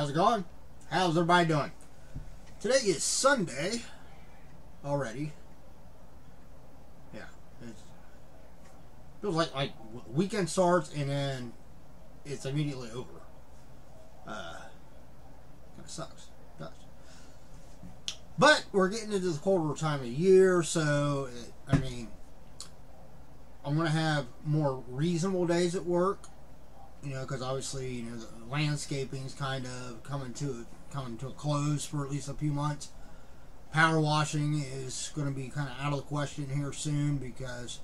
How's it going? How's everybody doing? Today is Sunday already. Yeah, it feels like weekend starts and then it's immediately over. Kind of sucks. It does. But we're getting into the colder time of year, so I mean, I'm gonna have more reasonable days at work. You know, because obviously, you know, the landscaping's kind of coming to a close for at least a few months. Power washing is going to be kind of out of the question here soon because,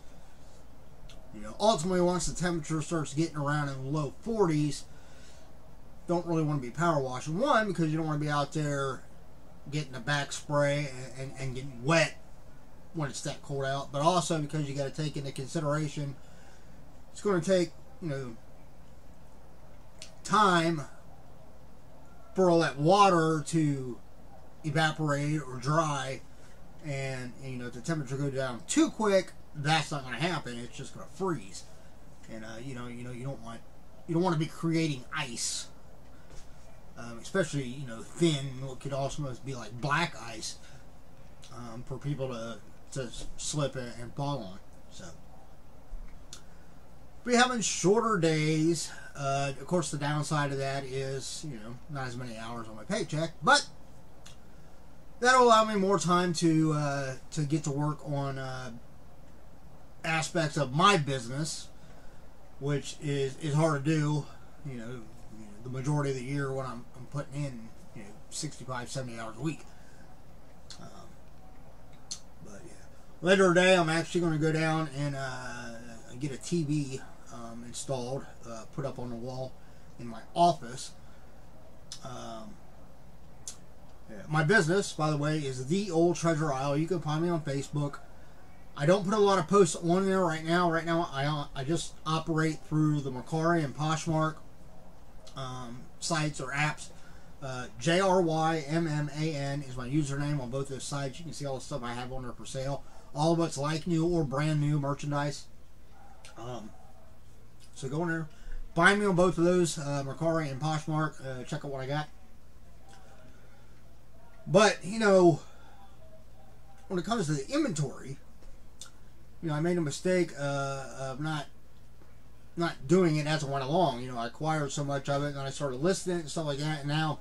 you know, ultimately once the temperature starts getting around in the low 40s, don't really want to be power washing. One, because you don't want to be out there getting a back spray and getting wet when it's that cold out, but also because you got to take into consideration it's going to take, you know, time for all that water to evaporate or dry, and you know, if the temperature goes down too quick, that's not going to happen. It's just going to freeze, and you don't want to be creating ice, especially, you know, thin. What could also be like black ice for people to slip and fall on. So we're having shorter days. Of course, the downside of that is, you know, not as many hours on my paycheck, but that'll allow me more time to get to work on aspects of my business, which is hard to do. You know, the majority of the year when I'm putting in, you know, 65, 70 hours a week. But yeah, later today I'm actually going to go down and get a TV installed, put up on the wall in my office. My business, by the way, is The Old Treasure Isle. You can find me on Facebook. I don't put a lot of posts on there right now. Right now, I just operate through the Mercari and Poshmark sites or apps. JRYMMAN is my username on both those sites. You can see all the stuff I have on there for sale. All of it's like new or brand new merchandise. So go in there, find me on both of those, Mercari and Poshmark. Check out what I got. But, you know, when it comes to the inventory, you know, I made a mistake of not doing it as I went along. You know, I acquired so much of it, and I started listing it and stuff like that. And now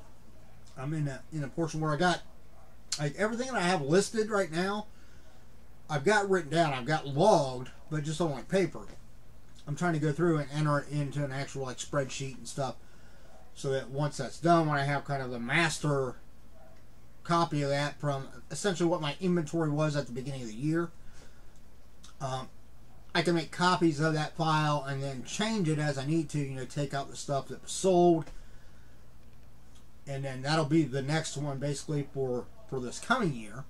I'm in a portion where I got, like, everything that I have listed right now, I've got written down, I've got logged, but just on like paper. I'm trying to go through and enter it into an actual like spreadsheet and stuff, so that once that's done, when I have kind of the master copy of that from essentially what my inventory was at the beginning of the year, I can make copies of that file and then change it as I need to. You know, take out the stuff that was sold, and then that'll be the next one basically for this coming year.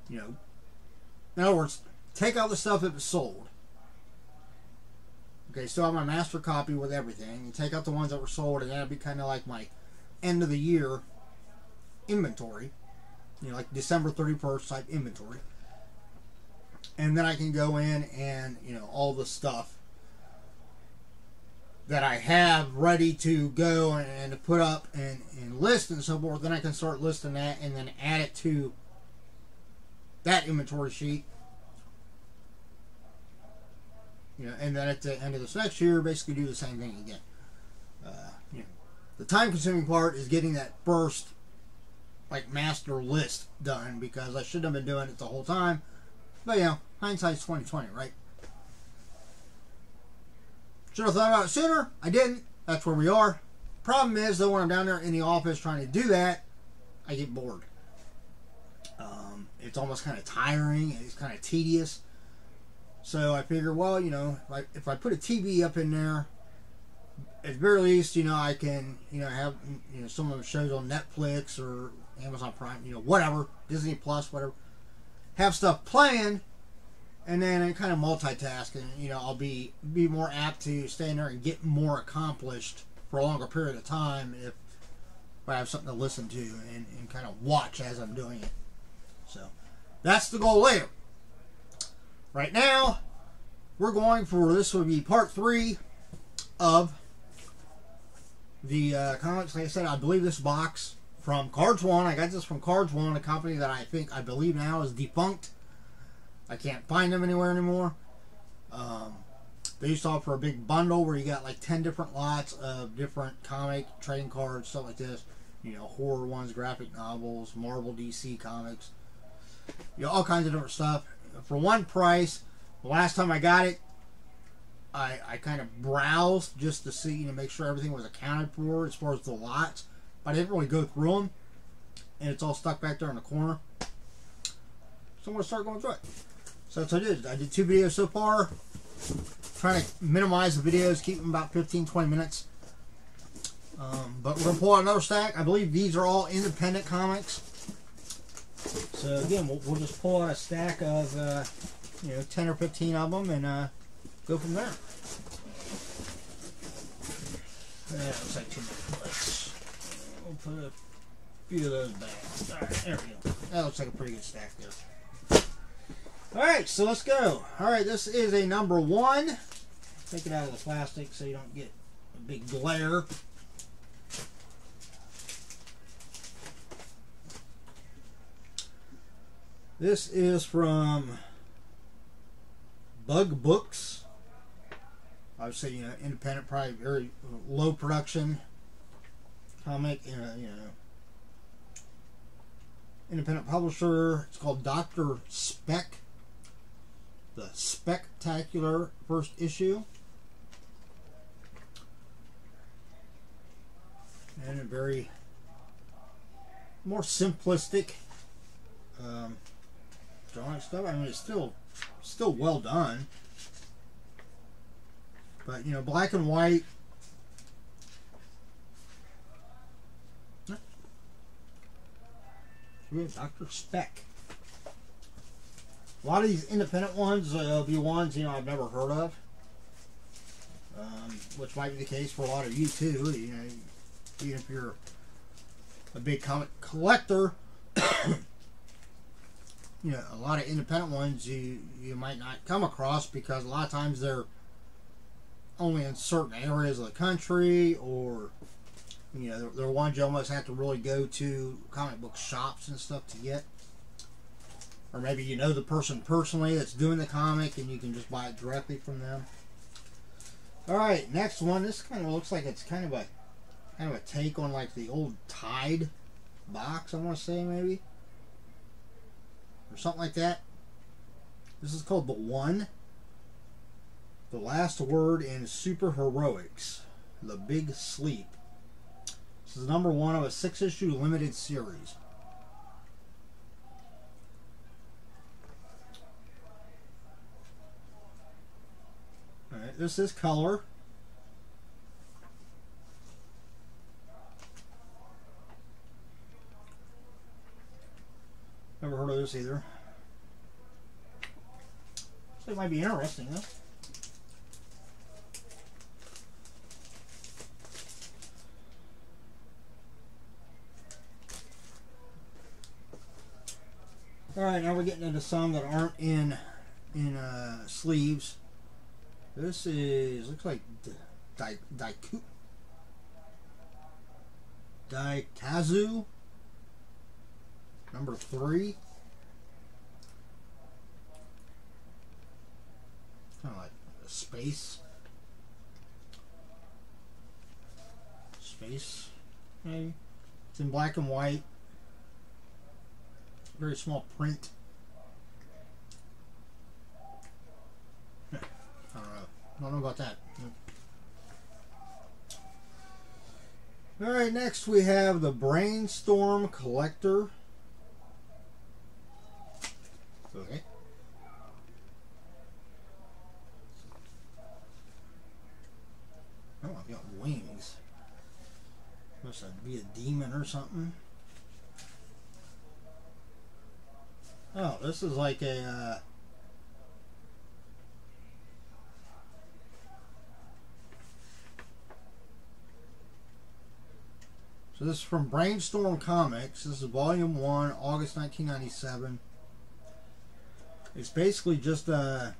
You know, in other words, take out the stuff that was sold. Okay, still have my master copy with everything, and take out the ones that were sold, and that'll be kind of like my end of the year inventory. You know, like December 31st type inventory. And then I can go in and, you know, all the stuff that I have ready to go and to put up and list and so forth, then I can start listing that and then add it to that inventory sheet. You know, and then at the end of this next year, basically do the same thing again. You know, the time-consuming part is getting that first, like, master list done, because I shouldn't have been doing it the whole time. But, you know, hindsight's 20/20, right? Should have thought about it sooner. I didn't. That's where we are. Problem is, though, when I'm down there in the office trying to do that, I get bored. It's almost kind of tiring. It's kind of tedious. So I figure, well, you know, if I put a TV up in there, at the very least, you know, I can, you know, have, you know, some of the shows on Netflix or Amazon Prime, you know, whatever, Disney Plus, whatever, have stuff playing, and then I kind of multitask, and, you know, I'll be more apt to stay in there and get more accomplished for a longer period of time if I have something to listen to and kind of watch as I'm doing it. So that's the goal later. Right now, we're going for, this will be part 3 of The comics, like I said, I believe this box from Cards One. I got this from Cards One, a company that I believe now is defunct. I can't find them anywhere anymore. They used to offer a big bundle where you got like 10 different lots of different comic trading cards, stuff like this. You know, horror ones, graphic novels, Marvel, DC comics, you know, all kinds of different stuff for one price. The last time I got it, I kind of browsed just to see, you know, make sure everything was accounted for as far as the lots. But I didn't really go through them, and it's all stuck back there in the corner. So I'm going to start going through it. So that's what I did. I did 2 videos so far. Trying to minimize the videos, keep them about 15-20 minutes. But we're going to pull out another stack. I believe these are all independent comics. So again, we'll just pull out a stack of, you know, 10 or 15 of them and go from there. That looks like too many plates. We'll put a few of those back. Alright, there we go. That looks like a pretty good stack there. Alright, so let's go. Alright, this is a number 1. Take it out of the plastic so you don't get a big glare. This is from Bug Books. Obviously, you know, independent, probably very low production comic, you know, independent publisher. It's called Dr. Speck, the Spectacular first issue, and a very more simplistic drawing stuff. I mean, it's still well done, but you know, black and white. Dr. Speck. A lot of these independent ones will be ones, you know, I've never heard of, which might be the case for a lot of you too. You know, even if you're a big comic collector, you know, a lot of independent ones you might not come across because a lot of times they're only in certain areas of the country, or you know, they're ones you almost have to really go to comic book shops and stuff to get. Or maybe you know the person personally that's doing the comic and you can just buy it directly from them. Alright, next one. This kind of looks like it's kind of a take on like the old Tide box, I want to say, maybe. Or something like that. This is called The One. The last word in superheroics. The Big Sleep. This is number 1 of a 6-issue limited series. Alright, this is color. Never heard of this either. So it might be interesting though. Alright, now we're getting into some that aren't in sleeves. This is, looks like Daikazu number 3. Kind of like a space, maybe. It's in black and white. Very small print. I don't know about that. Alright, next we have the Brainstorm Collector. Okay. Oh, I've got wings. Must be a demon or something. Oh, this is like a so this is from Brainstorm Comics. This is volume 1, August 1997. It's basically just a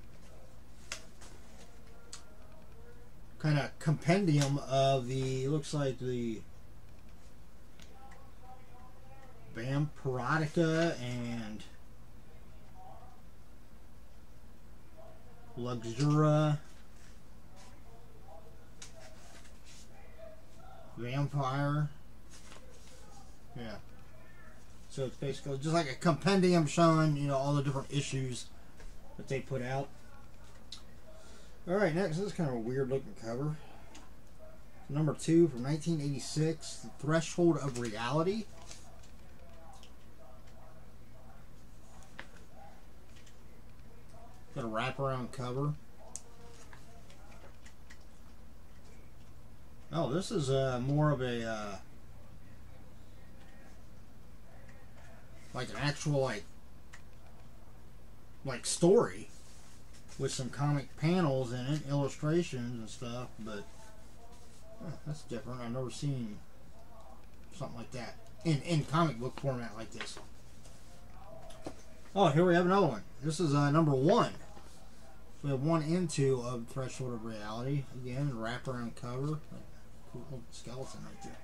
kind of compendium of the, looks like the Vampiritica and Luxura Vampire. Yeah. So it's basically just like a compendium showing, you know, all the different issues that they put out. Alright, next, this is kind of a weird looking cover. Number 2 from 1986, The Threshold of Reality. Got a wraparound cover. Oh, this is more of a like an actual like story with some comic panels in it, illustrations and stuff. But that's different. I've never seen something like that in comic book format like this. Oh, here we have another one. This is number 1. We have 1 and 2 of Threshold of Reality. Again, wraparound cover. Cool little skeleton right there.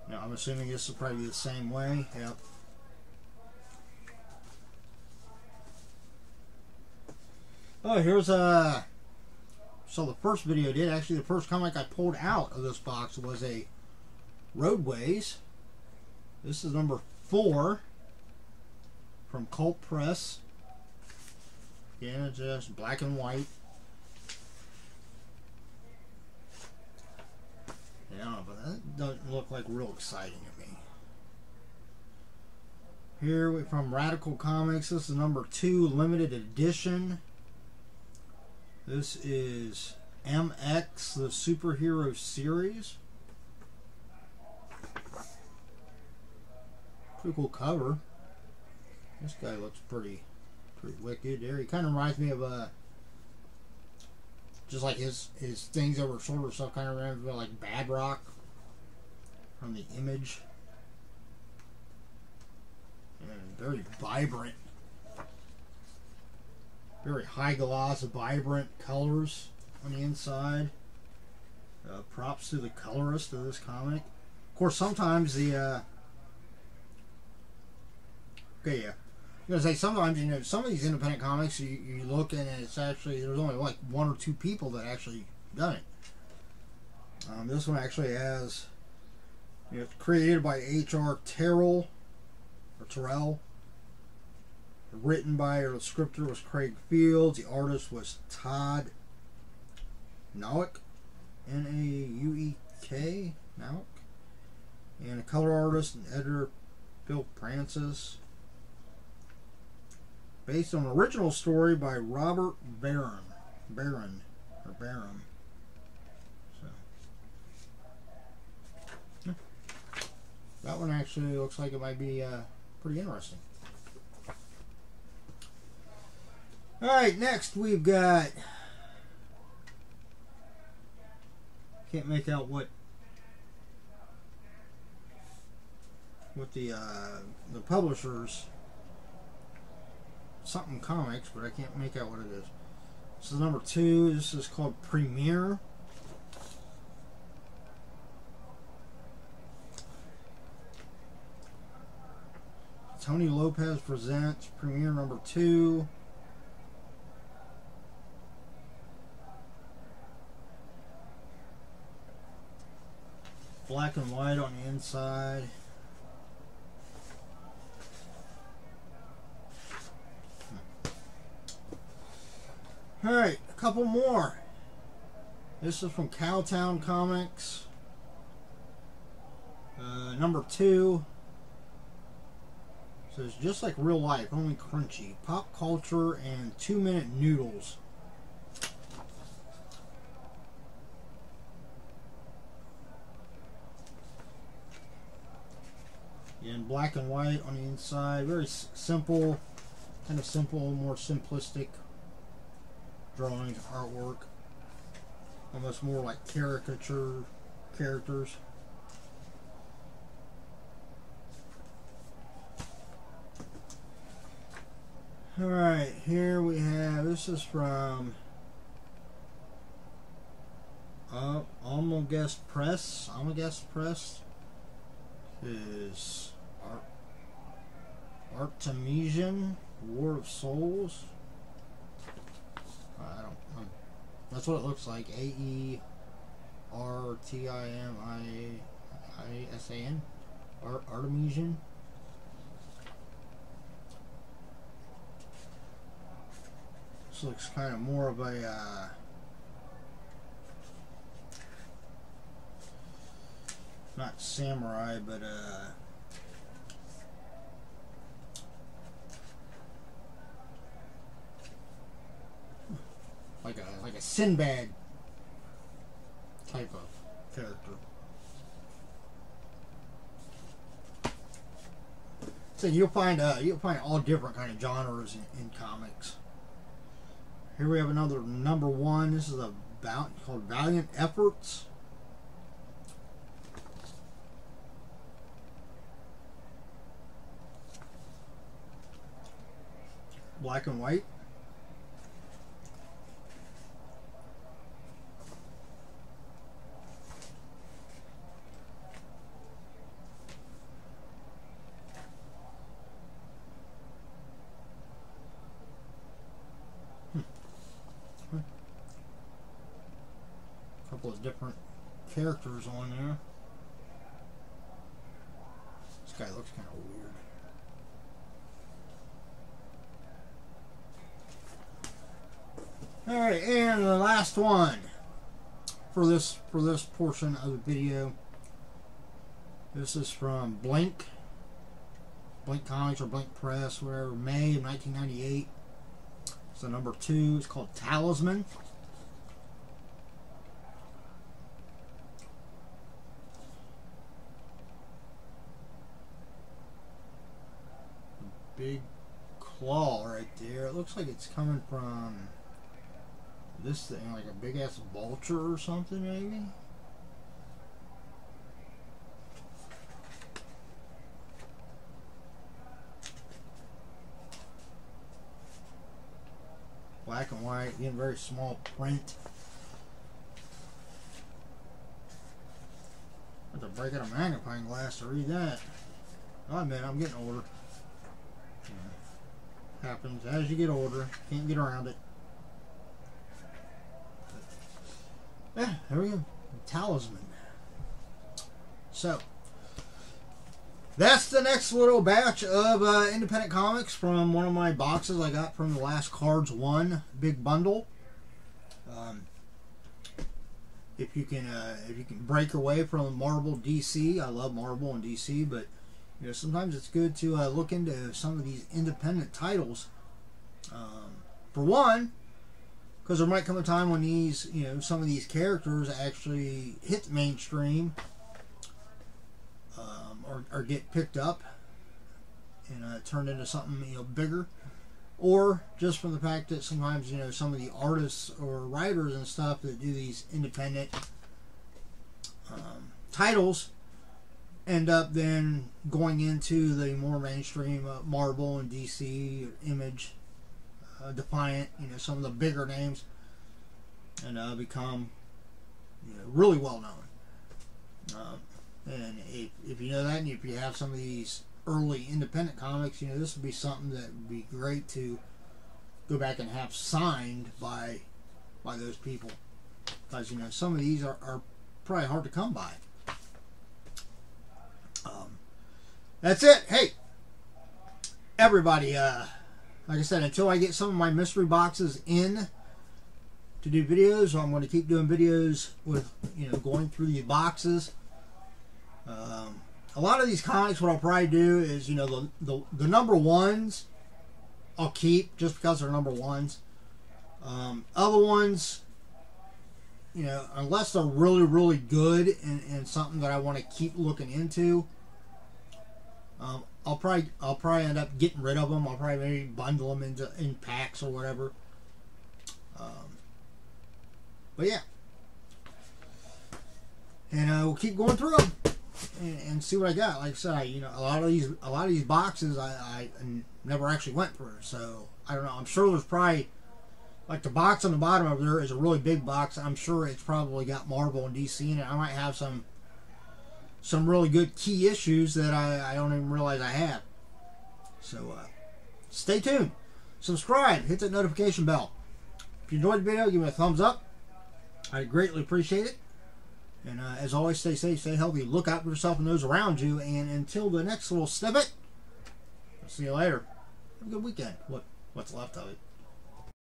Now, I'm assuming this will probably be the same way. Yep. Oh, here's so the first video I did, actually the first comic I pulled out of this box was a Roadways. This is number 4 from Cult Press. Again, it's just black and white. Yeah, but that doesn't look like real exciting to me. Here we from Radical Comics. This is number 2, limited edition. This is MX, the superhero series. Pretty cool cover. This guy looks pretty wicked there. He kind of reminds me of just like his things over shoulder stuff. Kind of reminds me of like Bad Rock from the Image. And very vibrant, very high gloss, vibrant colors on the inside. Props to the colorist of this comic. Of course, sometimes the okay, yeah. I'm gonna say sometimes, you know, some of these independent comics you look and it's actually there's only like 1 or 2 people that actually done it. This one actually has, you know, it's created by H.R. Terrell or Terrell. Written by, or the scripter was Craig Fields. The artist was Todd Nauck, N-A-U-E-K, Nauck, and a color artist and editor Phil Francis. Based on an original story by Robert Barron. So that one actually looks like it might be pretty interesting. Alright, next we've got, can't make out what the publishers, something comics, but I can't make out what it is. This is number 2. This is called Premiere. Tony Lopez presents Premiere number 2. Black and white on the inside. Alright, a couple more. This is from Cowtown Comics. Number 2. So it's just like real life, only crunchy. Pop culture and 2-minute noodles. In black and white on the inside. Very simple, kind of simple, more simplistic drawings, artwork. Almost more like caricature characters. Alright, here we have, this is from Almost Press is Artemision War of Souls. I don't. That's what it looks like. AERTIMIASAN. Artemision. This looks kind of more of a not samurai, but like a Sinbad type of character. So you'll find all different kind of genres in comics. Here we have another number one. This is called Valiant Efforts. Black and white. Couple of different characters on there. This guy looks kind of weird. All right, and the last one for this portion of the video. This is from Blink Comics or Blink Press, whatever, May of 1998. It's the number 2. It's called Talisman. Big claw right there. It looks like it's coming from this thing, like a big ass vulture or something, maybe. Black and white, again, very small print. I have to break out a magnifying glass to read that. I admit, I'm getting older. Happens as you get older. Can't get around it. Yeah, there we go. Talisman. So, that's the next little batch of independent comics from one of my boxes I got from the last Cards 1 big bundle. If you can break away from Marvel, DC, I love Marvel and DC, but you know, sometimes it's good to look into some of these independent titles. For one, because there might come a time when these, you know, some of these characters actually hit the mainstream, or get picked up and turned into something, you know, bigger, or just from the fact that sometimes, you know, some of the artists or writers and stuff that do these independent titles end up then going into the more mainstream Marvel and DC, Image, Defiant, you know, some of the bigger names, and become, you know, really well known. And if you know that, and if you have some of these early independent comics, you know, this would be something that would be great to go back and have signed by those people, because, you know, some of these are probably hard to come by. That's it. Hey, everybody, like I said, until I get some of my mystery boxes in to do videos, I'm going to keep doing videos with, you know, going through the boxes. A lot of these comics, what I'll probably do is, you know, the number ones I'll keep just because they're number ones. Other ones, you know, unless they're really, really good and something that I want to keep looking into, I'll probably end up getting rid of them. I'll probably maybe bundle them in packs or whatever. But yeah, and we'll keep going through them and see what I got. Like I said, you know, a lot of these boxes I never actually went through, so I don't know. I'm sure there's probably Like the box on the bottom over there is a really big box. I'm sure it's probably got Marvel and DC in it. I might have some really good key issues that I don't even realize I have. So stay tuned. Subscribe. Hit that notification bell. If you enjoyed the video, give me a thumbs up. I'd greatly appreciate it. And as always, stay safe, stay healthy. Look out for yourself and those around you. And until the next little snippet, I'll see you later. Have a good weekend. What's left of it.